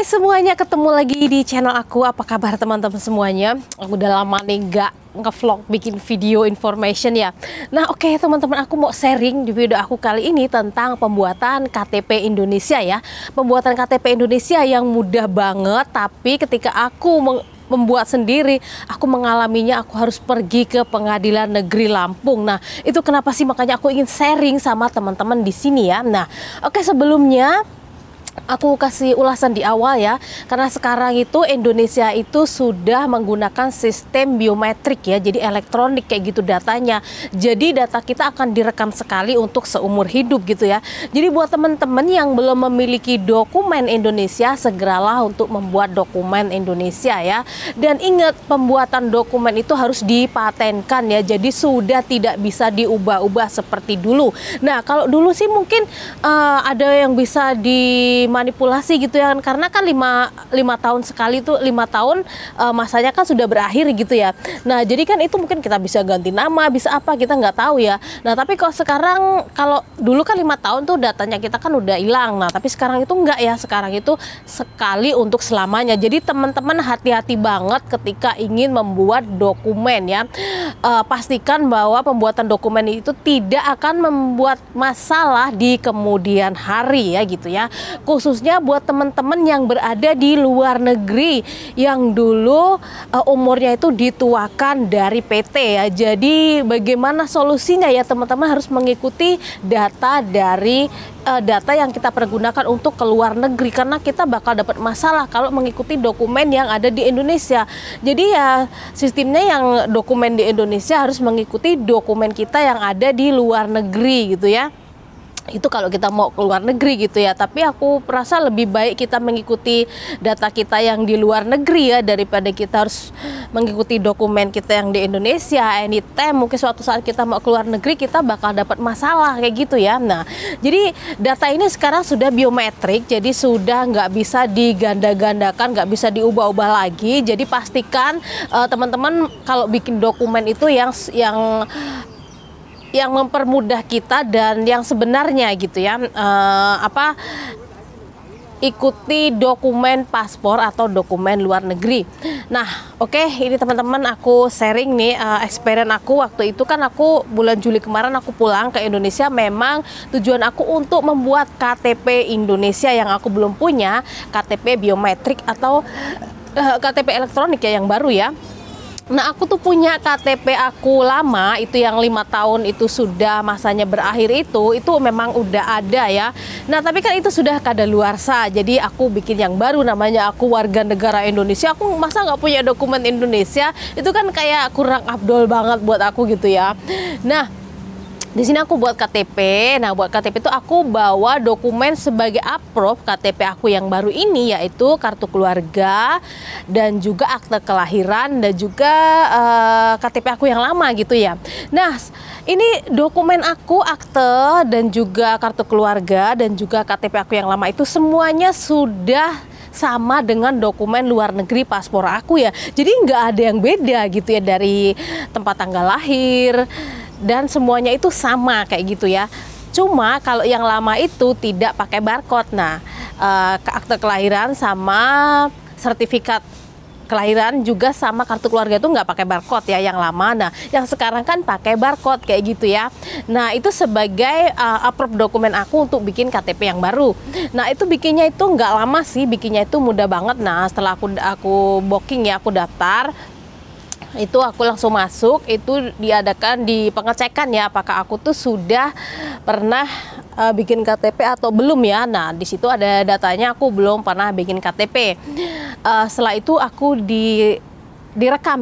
Semuanya, ketemu lagi di channel aku. Apa kabar teman-teman semuanya? Aku udah lama nih nggak nge-vlog bikin video information ya. Nah oke, teman-teman, aku mau sharing di video aku kali ini tentang pembuatan KTP Indonesia ya. Pembuatan KTP Indonesia yang mudah banget, tapi ketika aku membuat sendiri, aku mengalaminya, aku harus pergi ke Pengadilan Negeri Lampung. Nah, itu kenapa sih, makanya aku ingin sharing sama teman-teman di sini ya. Nah, oke, sebelumnya aku kasih ulasan di awal ya, karena sekarang itu Indonesia itu sudah menggunakan sistem biometrik ya, jadi elektronik kayak gitu datanya. Jadi data kita akan direkam sekali untuk seumur hidup gitu ya. Jadi buat teman-teman yang belum memiliki dokumen Indonesia, segeralah untuk membuat dokumen Indonesia ya. Dan ingat, pembuatan dokumen itu harus dipatenkan ya, jadi sudah tidak bisa diubah-ubah seperti dulu. Nah, kalau dulu sih mungkin ada yang bisa dimanipulasi gitu ya, karena kan lima tahun sekali tuh, 5 tahun masanya kan sudah berakhir gitu ya. Nah, jadi kan itu mungkin kita bisa ganti nama, bisa apa, kita nggak tahu ya. Nah, tapi kalau sekarang, kalau dulu kan 5 tahun tuh datanya kita kan udah hilang. Nah, tapi sekarang itu enggak ya, sekarang itu sekali untuk selamanya. Jadi teman-teman hati-hati banget ketika ingin membuat dokumen ya. Pastikan bahwa pembuatan dokumen itu tidak akan membuat masalah di kemudian hari ya gitu ya. Khususnya buat teman-teman yang berada di luar negeri yang dulu umurnya itu dituakan dari PT ya. Jadi bagaimana solusinya ya, teman-teman harus mengikuti data dari data yang kita pergunakan untuk ke luar negeri, karena kita bakal dapat masalah kalau mengikuti dokumen yang ada di Indonesia. Jadi ya sistemnya yang dokumen di Indonesia harus mengikuti dokumen kita yang ada di luar negeri gitu ya. Itu kalau kita mau keluar negeri gitu ya. Tapi aku merasa lebih baik kita mengikuti data kita yang di luar negeri ya, daripada kita harus mengikuti dokumen kita yang di Indonesia. Anytime mungkin suatu saat kita mau keluar negeri, kita bakal dapat masalah kayak gitu ya. Nah, jadi data ini sekarang sudah biometrik, jadi sudah nggak bisa diganda-gandakan, nggak bisa diubah-ubah lagi. Jadi pastikan teman-teman kalau bikin dokumen itu yang mempermudah kita dan yang sebenarnya gitu ya, ikuti dokumen paspor atau dokumen luar negeri. Nah oke, ini teman-teman aku sharing nih experience aku waktu itu. Kan aku bulan Juli kemarin aku pulang ke Indonesia, memang tujuan aku untuk membuat KTP Indonesia yang aku belum punya, KTP biometrik atau KTP elektronik ya, yang baru ya. Nah, aku tuh punya KTP aku lama, itu yang 5 tahun itu sudah masanya berakhir, itu memang udah ada ya. Nah, tapi kan itu sudah kadaluarsa, jadi aku bikin yang baru, namanya aku warga negara Indonesia. Aku masa nggak punya dokumen Indonesia, itu kan kayak kurang afdol banget buat aku gitu ya. Nah, di sini aku buat KTP. Nah, buat KTP itu aku bawa dokumen sebagai approve KTP aku yang baru ini, yaitu kartu keluarga dan juga akte kelahiran dan juga KTP aku yang lama gitu ya. Nah, ini dokumen aku, akte dan juga kartu keluarga dan juga KTP aku yang lama itu semuanya sudah sama dengan dokumen luar negeri paspor aku ya. Jadi nggak ada yang beda gitu ya, dari tempat tanggal lahir dan semuanya itu sama kayak gitu ya. Cuma kalau yang lama itu tidak pakai barcode. Nah, akte kelahiran sama sertifikat kelahiran juga sama kartu keluarga itu nggak pakai barcode ya, yang lama. Nah, yang sekarang kan pakai barcode kayak gitu ya. Nah, itu sebagai approve dokumen aku untuk bikin KTP yang baru. Nah, itu bikinnya itu nggak lama sih, bikinnya itu mudah banget. Nah, setelah aku booking ya, aku daftar, itu aku langsung masuk. Itu diadakan di pengecekan ya, apakah aku tuh sudah pernah bikin KTP atau belum ya. Nah, di situ ada datanya, aku belum pernah bikin KTP. Setelah itu aku direkam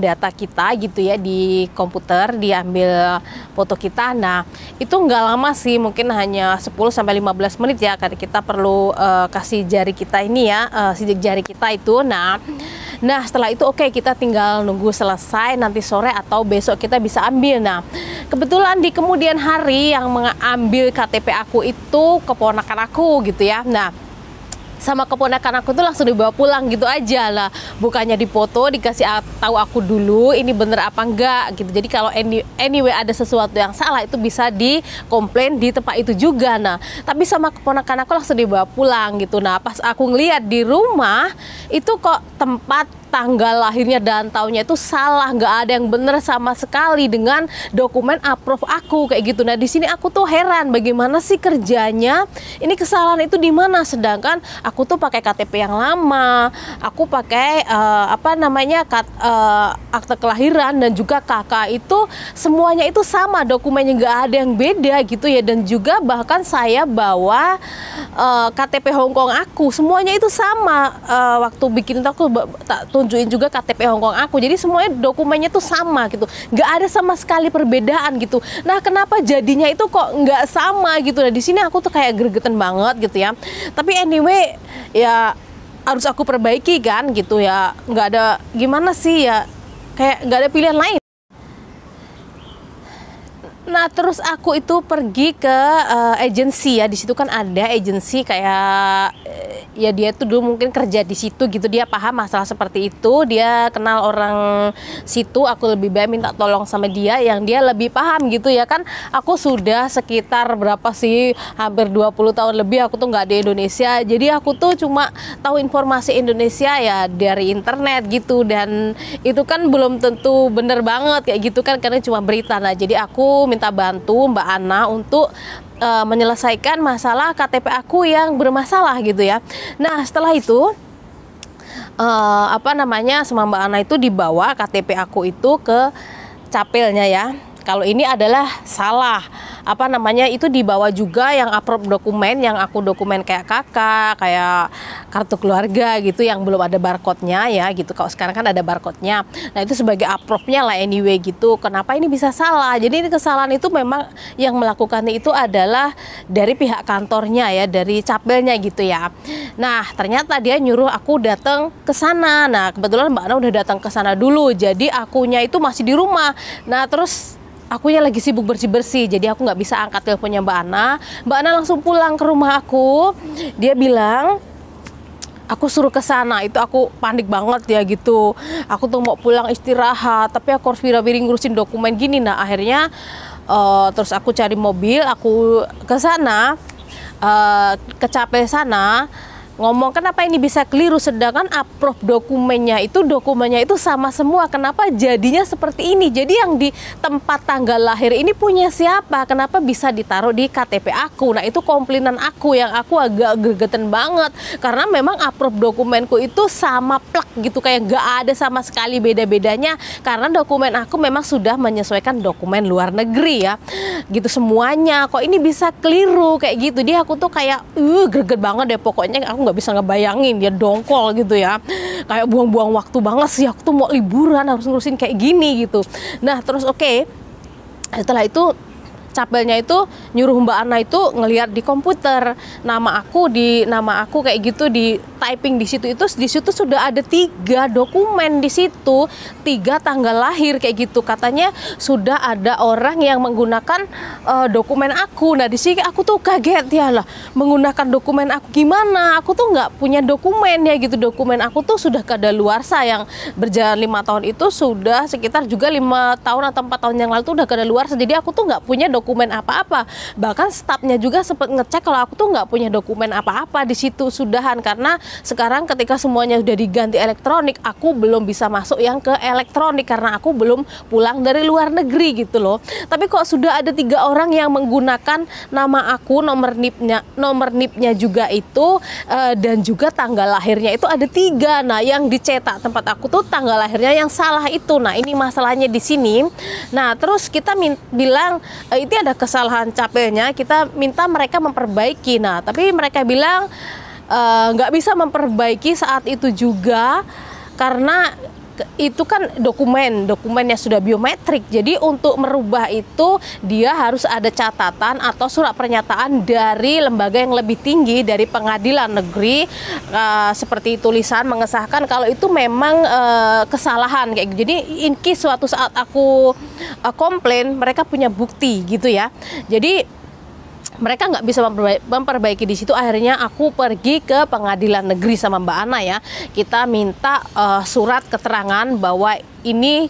data kita gitu ya di komputer, diambil foto kita. Nah, itu nggak lama sih, mungkin hanya 10-15 menit ya, karena kita perlu kasih jari kita ini ya, sidik jari kita itu. Nah, setelah itu oke, kita tinggal nunggu selesai, nanti sore atau besok kita bisa ambil. Nah, kebetulan di kemudian hari yang mengambil KTP aku itu keponakan aku gitu ya. Nah, sama keponakan aku tuh langsung dibawa pulang gitu aja lah, bukannya dipoto dikasih tahu aku dulu ini bener apa enggak gitu. Jadi kalau anyway ada sesuatu yang salah itu bisa dikomplain di tempat itu juga. Nah tapi sama keponakan aku langsung dibawa pulang gitu. Nah pas aku ngeliat di rumah itu kok tempat tanggal lahirnya dan tahunnya itu salah, nggak ada yang bener sama sekali dengan dokumen approve aku kayak gitu. Nah di sini aku tuh heran bagaimana sih kerjanya, ini kesalahan itu di mana, sedangkan aku tuh pakai KTP yang lama, aku pakai akte kelahiran dan juga KK itu semuanya itu sama, dokumennya nggak ada yang beda gitu ya. Dan juga bahkan saya bawa KTP Hongkong aku semuanya itu sama, waktu bikin itu aku tak tunjukin juga KTP Hongkong aku, jadi semuanya dokumennya tuh sama gitu, nggak ada sama sekali perbedaan gitu. Nah kenapa jadinya itu kok nggak sama gitu. Nah di sini aku tuh kayak gregetan banget gitu ya. Tapi anyway ya harus aku perbaiki kan gitu ya, nggak ada gimana sih ya, kayak nggak ada pilihan lain. Nah terus aku itu pergi ke agensi ya, di situ kan ada agensi kayak ya dia tuh dulu mungkin kerja di situ gitu, dia paham masalah seperti itu, dia kenal orang situ, aku lebih baik minta tolong sama dia yang dia lebih paham gitu ya kan. Aku sudah sekitar berapa sih, hampir 20 tahun lebih aku tuh nggak di Indonesia, jadi aku tuh cuma tahu informasi Indonesia ya dari internet gitu, dan itu kan belum tentu bener banget kayak gitu kan karena cuma berita. Nah jadi aku minta bantu Mbak Ana untuk menyelesaikan masalah KTP aku yang bermasalah gitu ya. Nah setelah itu sama Mbak Ana itu dibawa KTP aku itu ke capilnya ya. Kalau ini adalah salah, itu dibawa juga yang approve dokumen, yang aku dokumen kayak kakak, kayak kartu keluarga gitu yang belum ada barcode-nya ya gitu. Kalau sekarang kan ada barcode-nya. Nah itu sebagai approve-nya lah anyway gitu. Kenapa ini bisa salah? Jadi ini kesalahan itu memang yang melakukannya itu adalah dari pihak kantornya ya, dari capilnya gitu ya. Nah ternyata dia nyuruh aku datang ke sana. Nah kebetulan Mbak Ana udah datang ke sana dulu, jadi akunya itu masih di rumah. Nah terus akunya lagi sibuk bersih-bersih, jadi aku nggak bisa angkat teleponnya Mbak Ana. Mbak Ana langsung pulang ke rumah aku. Dia bilang aku suruh ke sana. Itu aku panik banget ya gitu. Aku tuh mau pulang istirahat, tapi aku harus bira-biri ngurusin dokumen gini. Nah akhirnya terus aku cari mobil, aku ke sana, ke capil sana. Ngomong kenapa ini bisa keliru, sedangkan approve dokumennya itu sama semua, kenapa jadinya seperti ini. Jadi yang di tempat tanggal lahir ini punya siapa, kenapa bisa ditaruh di KTP aku. Nah itu komplainan aku yang aku agak gregetan banget, karena memang approve dokumenku itu sama plek gitu, kayak gak ada sama sekali beda-bedanya, karena dokumen aku memang sudah menyesuaikan dokumen luar negeri ya gitu semuanya. Kok ini bisa keliru kayak gitu. Dia aku tuh kayak greget banget deh, pokoknya aku nggak bisa ngebayangin dia dongkol gitu ya, kayak buang-buang waktu banget sih, aku tuh mau liburan harus ngurusin kayak gini gitu. Nah terus oke, setelah itu capelnya itu nyuruh Mbak Ana itu ngelihat di komputer nama aku kayak gitu, di typing di situ sudah ada 3 dokumen di situ, 3 tanggal lahir kayak gitu. Katanya sudah ada orang yang menggunakan dokumen aku. Nah di sini aku tuh kaget ya lah, menggunakan dokumen aku gimana? Aku tuh nggak punya dokumen ya gitu. Dokumen aku tuh sudah kadaluarsa, yang berjalan 5 tahun itu sudah sekitar juga 5 tahun atau 4 tahun yang lalu tuh udah kadaluarsa. Jadi aku tuh nggak punya dokumen apa-apa. Bahkan stafnya juga sempat ngecek kalau aku tuh nggak punya dokumen apa-apa di situ sudahan, karena sekarang ketika semuanya udah diganti elektronik, aku belum bisa masuk yang ke elektronik karena aku belum pulang dari luar negeri gitu loh. Tapi kok sudah ada 3 orang yang menggunakan nama aku, nomor NIP-nya juga itu, dan juga tanggal lahirnya itu ada 3. Nah yang dicetak tempat aku tuh tanggal lahirnya yang salah itu. Nah ini masalahnya di sini. Nah terus kita bilang itu ada kesalahan capilnya, kita minta mereka memperbaiki. Nah tapi mereka bilang nggak bisa memperbaiki saat itu juga karena itu kan dokumennya sudah biometrik. Jadi untuk merubah itu dia harus ada catatan atau surat pernyataan dari lembaga yang lebih tinggi, dari pengadilan negeri, seperti tulisan mengesahkan kalau itu memang kesalahan kayak gitu. Jadi in case suatu saat aku komplain, mereka punya bukti gitu ya. Jadi mereka nggak bisa memperbaiki di situ. Akhirnya aku pergi ke pengadilan negeri sama Mbak Ana ya. Kita minta surat keterangan bahwa ini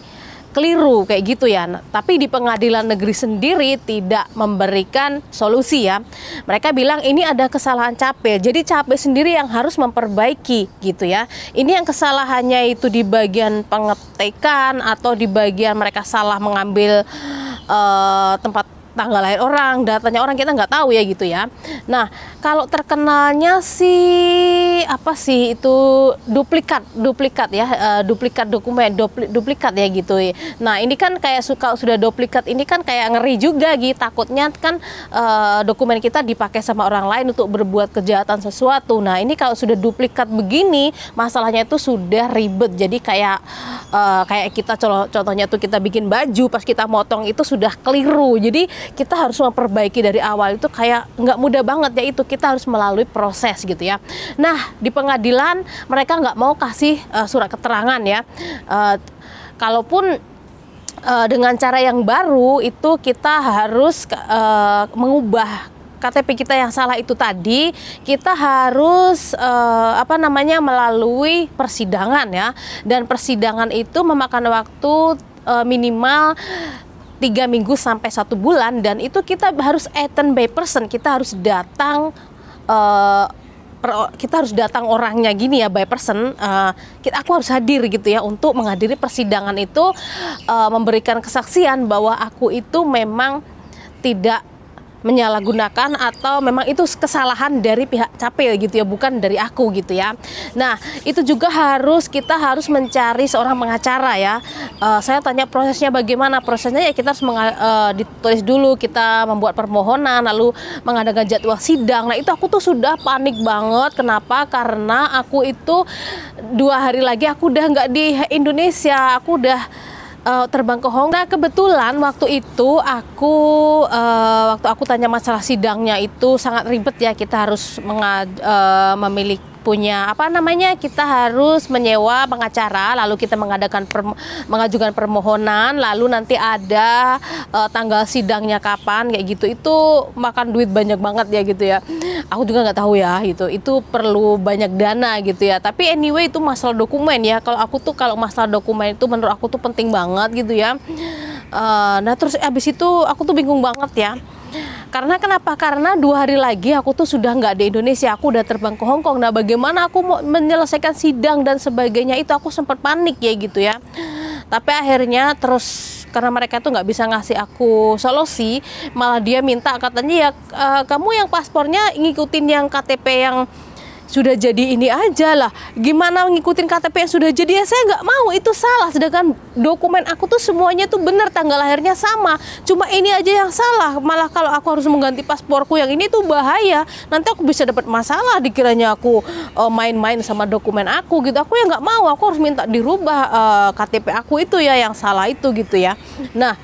keliru kayak gitu ya. Nah, tapi di pengadilan negeri sendiri tidak memberikan solusi ya. Mereka bilang ini ada kesalahan capil. Jadi capil sendiri yang harus memperbaiki gitu ya. Ini yang kesalahannya itu di bagian pengetikan atau di bagian mereka salah mengambil tempat tanggal lahir orang, datanya orang, kita nggak tahu ya gitu ya. Nah, kalau terkenalnya sih apa sih itu duplikat ya, duplikat dokumen, duplikat ya gitu. Nah, ini kan kayak sudah duplikat ini kan kayak ngeri juga gitu. Takutnya kan dokumen kita dipakai sama orang lain untuk berbuat kejahatan sesuatu. Nah, ini kalau sudah duplikat begini, masalahnya itu sudah ribet. Jadi kayak kita contohnya tuh kita bikin baju, pas kita motong itu sudah keliru. Jadi kita harus memperbaiki dari awal, itu kayak nggak mudah banget ya, itu kita harus melalui proses gitu ya. Nah, di pengadilan mereka nggak mau kasih surat keterangan ya. Kalaupun dengan cara yang baru itu kita harus mengubah KTP kita yang salah itu tadi, kita harus melalui persidangan ya. Dan persidangan itu memakan waktu minimal 3 minggu sampai 1 bulan, dan itu kita harus attend by person, kita harus datang orangnya gini ya, by person. Aku harus hadir gitu ya untuk menghadiri persidangan itu, memberikan kesaksian bahwa aku itu memang tidak menyalahgunakan atau memang itu kesalahan dari pihak capil gitu ya, bukan dari aku gitu ya. Nah, itu juga kita harus mencari seorang pengacara ya. Saya tanya prosesnya bagaimana. Prosesnya ya kita harus ditulis dulu, kita membuat permohonan, lalu mengadakan jadwal sidang. Nah, itu aku tuh sudah panik banget. Kenapa? Karena aku itu 2 hari lagi aku udah nggak di Indonesia, aku udah terbang ke Hong Kong. Nah, kebetulan waktu itu waktu aku tanya masalah sidangnya itu sangat ribet ya. Kita harus kita harus menyewa pengacara, lalu kita mengajukan permohonan, lalu nanti ada tanggal sidangnya kapan kayak gitu. Itu makan duit banyak banget ya gitu ya. Aku juga nggak tahu ya gitu. Itu perlu banyak dana gitu ya. Tapi anyway itu masalah dokumen ya. Kalau masalah dokumen itu menurut aku tuh penting banget gitu ya. Nah, terus abis itu aku tuh bingung banget ya. Kenapa? Karena 2 hari lagi aku tuh sudah nggak di Indonesia, aku udah terbang ke Hong Kong. Nah, bagaimana aku mau menyelesaikan sidang dan sebagainya, itu aku sempat panik ya gitu ya. Tapi akhirnya terus karena mereka tuh nggak bisa ngasih aku solusi, malah dia minta katanya ya kamu yang paspornya ngikutin yang KTP yang sudah jadi ini aja lah. Gimana ngikutin KTP yang sudah jadi? Ya saya nggak mau, itu salah. Sedangkan dokumen aku tuh semuanya tuh benar, tanggal lahirnya sama. Cuma ini aja yang salah. Malah kalau aku harus mengganti pasporku yang ini tuh bahaya. Nanti aku bisa dapat masalah dikiranya aku main-main sama dokumen aku gitu. Aku ya nggak mau, aku harus minta dirubah KTP aku itu ya yang salah itu gitu ya. Nah,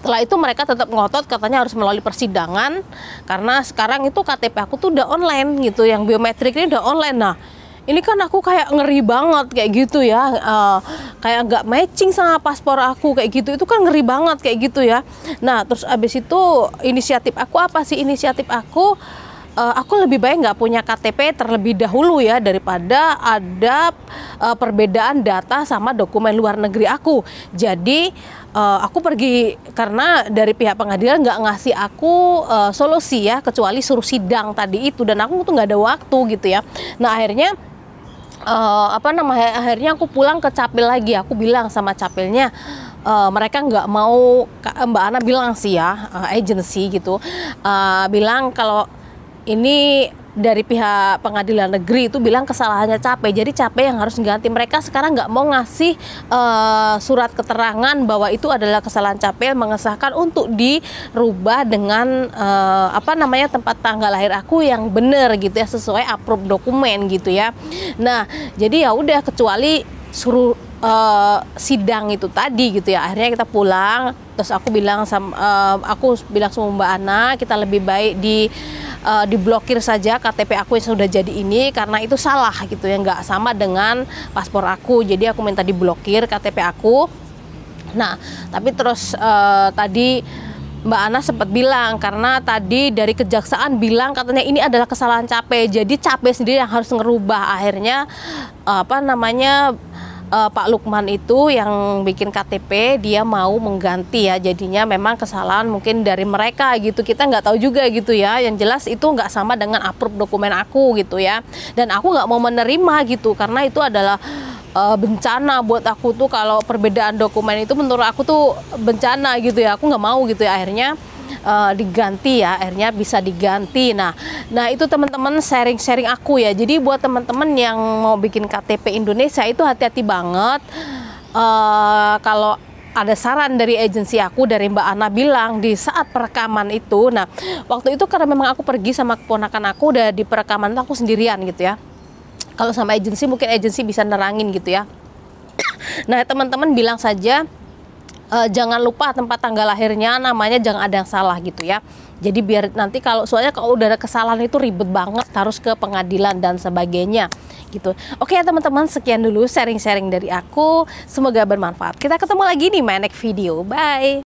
setelah itu mereka tetap ngotot katanya harus melalui persidangan karena sekarang itu KTP aku tuh udah online gitu, yang biometrik ini udah online. Nah, ini kan aku kayak ngeri banget kayak gitu ya, kayak nggak matching sama paspor aku kayak gitu, itu kan ngeri banget kayak gitu ya. Nah, terus abis itu inisiatif aku apa sih? Inisiatif aku lebih baik nggak punya KTP terlebih dahulu ya, daripada ada perbedaan data sama dokumen luar negeri aku. Jadi aku pergi karena dari pihak pengadilan nggak ngasih aku solusi ya, kecuali suruh sidang tadi itu, dan aku tuh nggak ada waktu gitu ya. Nah, akhirnya akhirnya aku pulang ke capil lagi. Aku bilang sama capilnya, mereka nggak mau, Mbak Ana bilang sih ya, agensi gitu, bilang kalau ini dari pihak pengadilan negeri itu bilang kesalahannya capil, jadi capil yang harus ganti. Mereka sekarang nggak mau ngasih surat keterangan bahwa itu adalah kesalahan capil, mengesahkan untuk dirubah dengan tempat tanggal lahir aku yang benar gitu ya, sesuai approve dokumen gitu ya. Nah, jadi ya udah, kecuali suruh sidang itu tadi gitu ya. Akhirnya kita pulang, terus aku bilang sama Mbak Ana, kita lebih baik diblokir saja KTP aku yang sudah jadi ini, karena itu salah gitu ya, nggak sama dengan paspor aku. Jadi aku minta diblokir KTP aku. Nah, tapi terus tadi Mbak Ana sempat bilang, karena tadi dari kejaksaan bilang katanya ini adalah kesalahan CAPE, jadi CAPE sendiri yang harus ngerubah. Akhirnya Pak Lukman itu yang bikin KTP, dia mau mengganti ya, jadinya memang kesalahan mungkin dari mereka gitu, kita nggak tahu juga gitu ya. Yang jelas itu nggak sama dengan approve dokumen aku gitu ya, dan aku nggak mau menerima gitu, karena itu adalah bencana buat aku tuh. Kalau perbedaan dokumen itu menurut aku tuh bencana gitu ya, aku nggak mau gitu ya. Akhirnya diganti ya, akhirnya bisa diganti. Nah itu teman-teman sharing aku ya. Jadi buat teman-teman yang mau bikin KTP Indonesia itu hati-hati banget. Kalau ada saran dari agensi aku, dari Mbak Ana bilang di saat perekaman itu, nah waktu itu karena memang aku pergi sama keponakan aku, udah di perekaman itu aku sendirian gitu ya. Kalau sama agensi mungkin agensi bisa nerangin gitu ya. Nah teman-teman bilang saja jangan lupa tempat tanggal lahirnya, namanya jangan ada yang salah gitu ya. Jadi biar nanti soalnya kalau udah ada kesalahan itu ribet banget, harus ke pengadilan dan sebagainya gitu. Oke ya teman-teman, sekian dulu sharing-sharing dari aku, semoga bermanfaat. Kita ketemu lagi di my next video, bye.